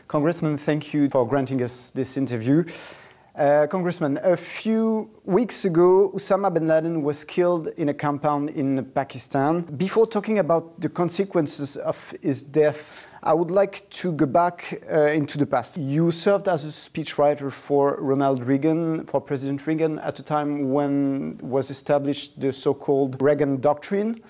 Congressman, thank you for granting us this interview. Congressman, a few weeks ago, Osama bin Laden was killed in a compound in Pakistan. Before talking about the consequences of his death, I would like to go back into the past. You served as a speechwriter for Ronald Reagan, for President Reagan, at a time when was established the so-called Reagan Doctrine.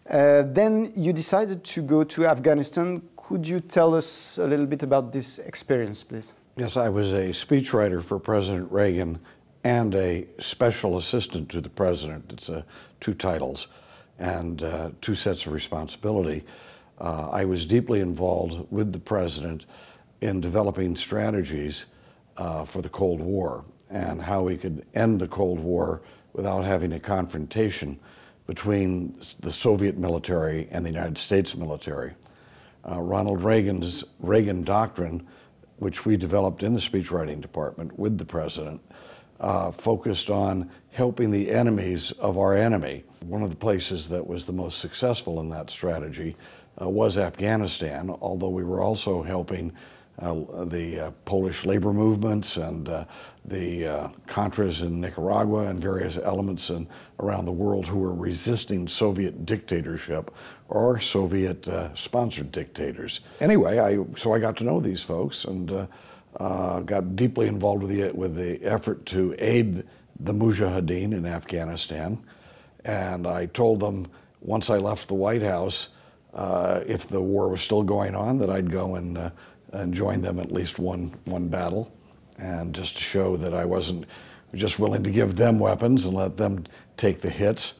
Then you decided to go to Afghanistan. Could you tell us a little bit about this experience, please? Yes, I was a speechwriter for President Reagan and a special assistant to the president. It's two titles and two sets of responsibility. I was deeply involved with the president in developing strategies for the Cold War and how we could end the Cold War without having a confrontation between the Soviet military and the United States military. Ronald Reagan's Reagan Doctrine, which we developed in the speechwriting department with the president, focused on helping the enemies of our enemy. One of the places that was the most successful in that strategy was Afghanistan, although we were also helping the Polish labor movements and the Contras in Nicaragua and various elements around the world who were resisting Soviet dictatorship or Soviet-sponsored dictators. Anyway, so I got to know these folks and got deeply involved with the effort to aid the Mujahideen in Afghanistan. And I told them once I left the White House, if the war was still going on, that I'd go and join them at least one battle, and just to show that I wasn't just willing to give them weapons and let them take the hits.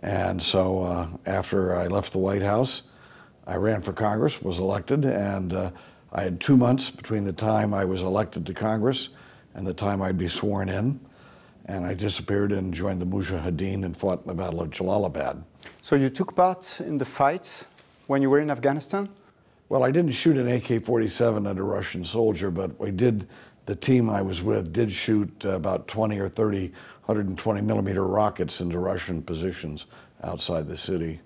And so after I left the White House, I ran for Congress, was elected, and I had 2 months between the time I was elected to Congress and the time I'd be sworn in. And I disappeared and joined the Mujahideen and fought in the Battle of Jalalabad. So you took part in the fight when you were in Afghanistan? Well, I didn't shoot an AK-47 at a Russian soldier, but we did, the team I was with did shoot about 20 or 30 120 millimeter rockets into Russian positions outside the city.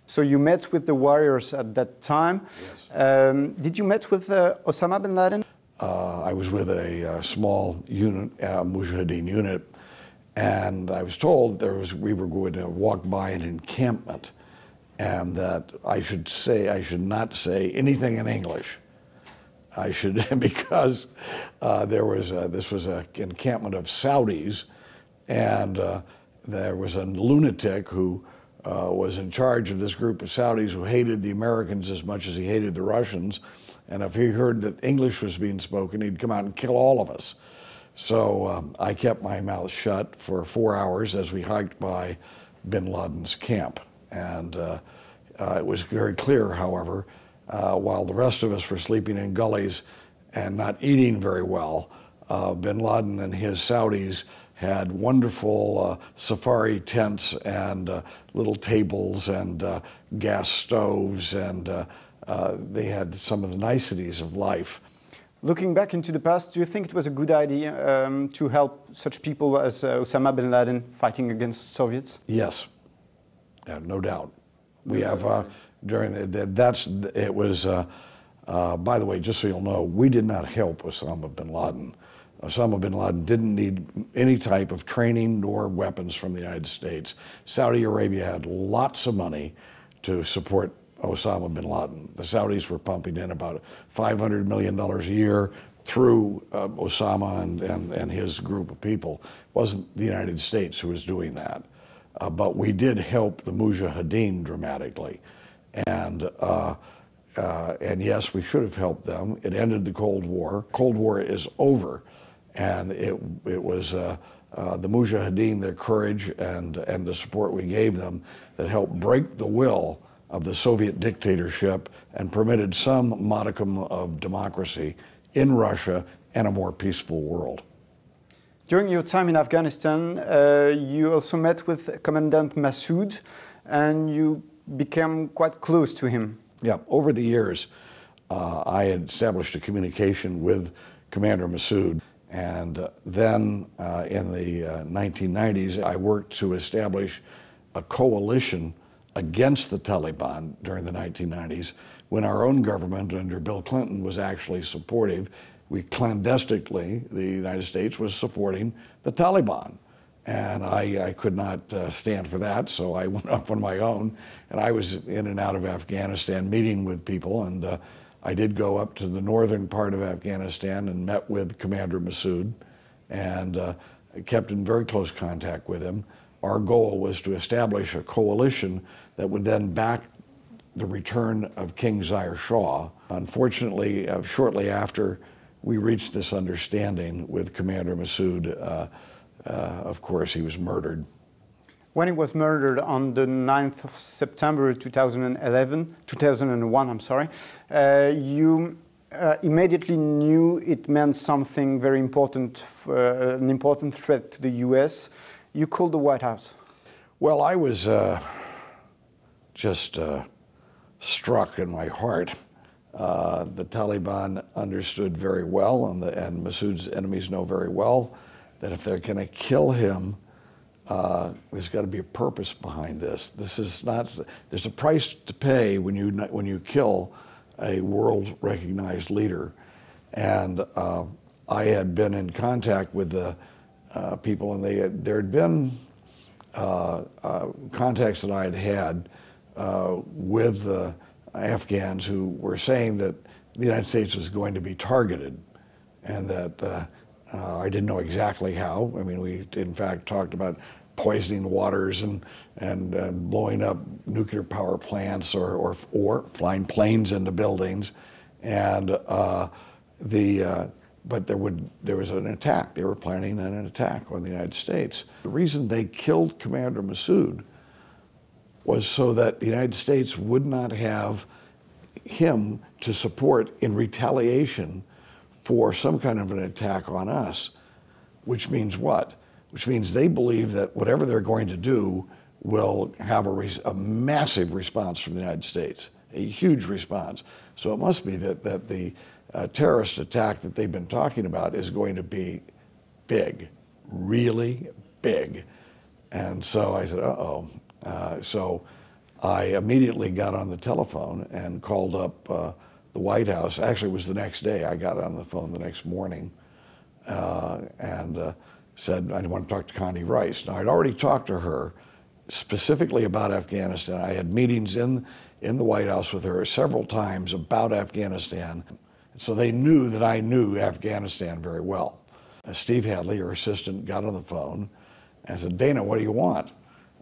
So you met with the warriors at that time. Yes. Did you met with Osama bin Laden? I was with a small unit, Mujahideen unit, and I was told we were going to walk by an encampment, and that I should not say anything in English. I should, because this was an encampment of Saudis, and there was a lunatic who was in charge of this group of Saudis who hated the Americans as much as he hated the Russians, and if he heard that English was being spoken, he'd come out and kill all of us. So I kept my mouth shut for 4 hours as we hiked by bin Laden's camp. And it was very clear, however, while the rest of us were sleeping in gullies and not eating very well, bin Laden and his Saudis had wonderful safari tents and little tables and gas stoves, and they had some of the niceties of life. Looking back into the past, do you think it was a good idea to help such people as Osama bin Laden fighting against Soviets? Yes, no doubt. We have, by the way, just so you'll know, we did not help Osama bin Laden. Osama bin Laden didn't need any type of training nor weapons from the United States. Saudi Arabia had lots of money to support Osama bin Laden. The Saudis were pumping in about $500 million a year through Osama and his group of people. It wasn't the United States who was doing that. But we did help the Mujahideen dramatically. And yes, we should have helped them. It ended the Cold War. Cold War is over. And it was the Mujahideen, their courage and the support we gave them that helped break the will of the Soviet dictatorship and permitted some modicum of democracy in Russia and a more peaceful world. During your time in Afghanistan, you also met with Commandant Massoud, and you became quite close to him. Yeah, over the years, I had established a communication with Commander Massoud, and then in the 1990s, I worked to establish a coalition against the Taliban during the 1990s, when our own government under Bill Clinton was actually supportive. We clandestinely, the United States was supporting the Taliban. And I could not stand for that, so I went off on my own. And I was in and out of Afghanistan meeting with people, and I did go up to the northern part of Afghanistan and met with Commander Massoud, and kept in very close contact with him. Our goal was to establish a coalition that would then back the return of King Zahir Shah. Unfortunately, shortly after we reached this understanding with Commander Massoud, of course, he was murdered. When he was murdered on the 9th of September 2001, you immediately knew it meant something very important, an important threat to the US. You called the White House. Well, I was just struck in my heart. The Taliban understood very well, and Massoud's enemies know very well, that if they're going to kill him, there's got to be a purpose behind this. This is not. There's a price to pay when you kill a world-recognized leader, and I had been in contact with the people, and there had been contacts that I had had with the Afghans who were saying that the United States was going to be targeted, and that. I didn't know exactly how. I mean, we in fact talked about poisoning waters and blowing up nuclear power plants or flying planes into buildings, and but there was an attack. They were planning an attack on the United States. The reason they killed Commander Massoud was so that the United States would not have him to support in retaliation for some kind of an attack on us, which means what? Which means they believe that whatever they're going to do will have a massive response from the United States, a huge response. So it must be that the terrorist attack that they've been talking about is going to be big, really big. And so I said, uh-oh. So I immediately got on the telephone and called up the White House. Actually, it was the next day. I got on the phone the next morning and said I want to talk to Condi Rice. Now, I'd already talked to her specifically about Afghanistan. I had meetings in the White House with her several times about Afghanistan. So they knew that I knew Afghanistan very well. Steve Hadley, her assistant, got on the phone and said, "Dana, what do you want?"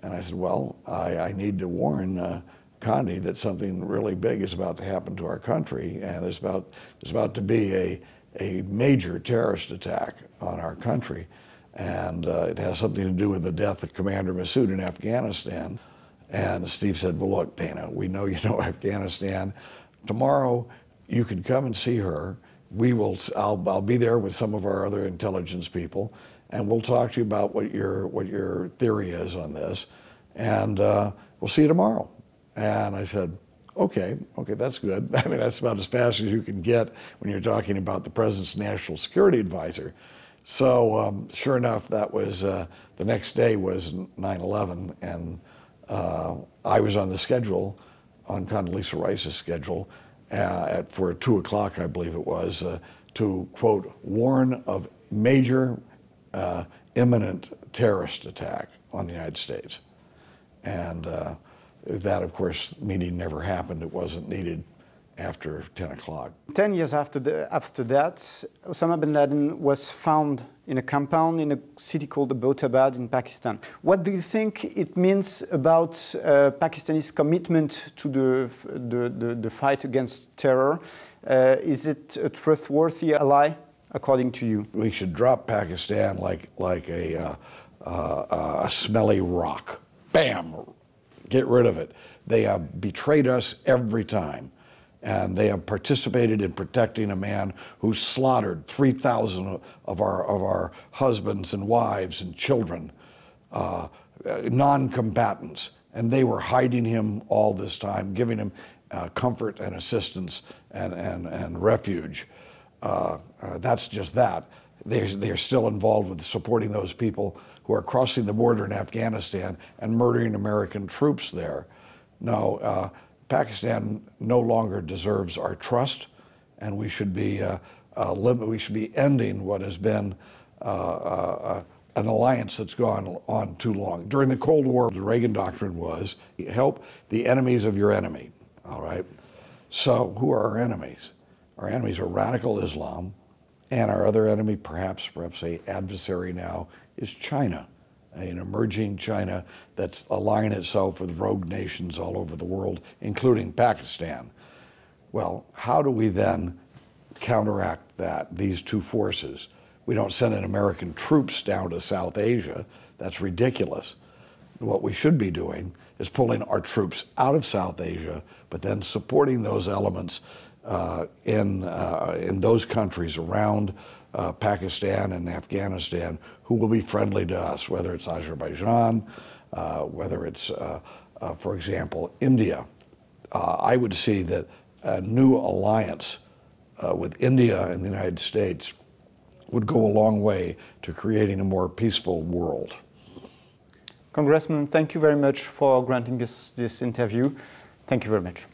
And I said, "Well, I need to warn Condi that something really big is about to happen to our country, and there's about to be a major terrorist attack on our country, and it has something to do with the death of Commander Massoud in Afghanistan." And Steve said, "Well, look, Dana, we know you know Afghanistan. Tomorrow, you can come and see her. I'll be there with some of our other intelligence people, and we'll talk to you about what your theory is on this, and we'll see you tomorrow." And I said, okay, that's good. I mean, that's about as fast as you can get when you're talking about the president's national security advisor. So sure enough, that was, the next day was 9/11, and I was on the schedule, on Condoleezza Rice's schedule, for 2 o'clock, I believe it was, to, quote, warn of major imminent terrorist attack on the United States. And that, of course, meeting never happened. It wasn't needed after 10 o'clock. 10 years after that, Osama bin Laden was found in a compound in a city called Abbottabad in Pakistan. What do you think it means about Pakistani's commitment to the fight against terror? Is it a trustworthy ally, according to you? We should drop Pakistan like a smelly rock. Bam! Get rid of it. They have betrayed us every time. And they have participated in protecting a man who slaughtered 3,000 of our husbands and wives and children, non-combatants. And they were hiding him all this time, giving him comfort and assistance and refuge. That's just that. They're still involved with supporting those people who are crossing the border in Afghanistan and murdering American troops there. No, Pakistan no longer deserves our trust, and we should be ending what has been an alliance that's gone on too long. During the Cold War, the Reagan doctrine was help the enemies of your enemy. All right. So who are our enemies? Our enemies are radical Islam, and our other enemy, perhaps a adversary now, is China, an emerging China that's aligning itself with rogue nations all over the world, including Pakistan. Well, how do we then counteract these two forces? We don't send in American troops down to South Asia. That's ridiculous. What we should be doing is pulling our troops out of South Asia, but then supporting those elements in those countries around Pakistan and Afghanistan who will be friendly to us, whether it's Azerbaijan, whether it's, for example, India. I would see that a new alliance with India and the United States would go a long way to creating a more peaceful world. Congressman, thank you very much for granting us this interview. Thank you very much.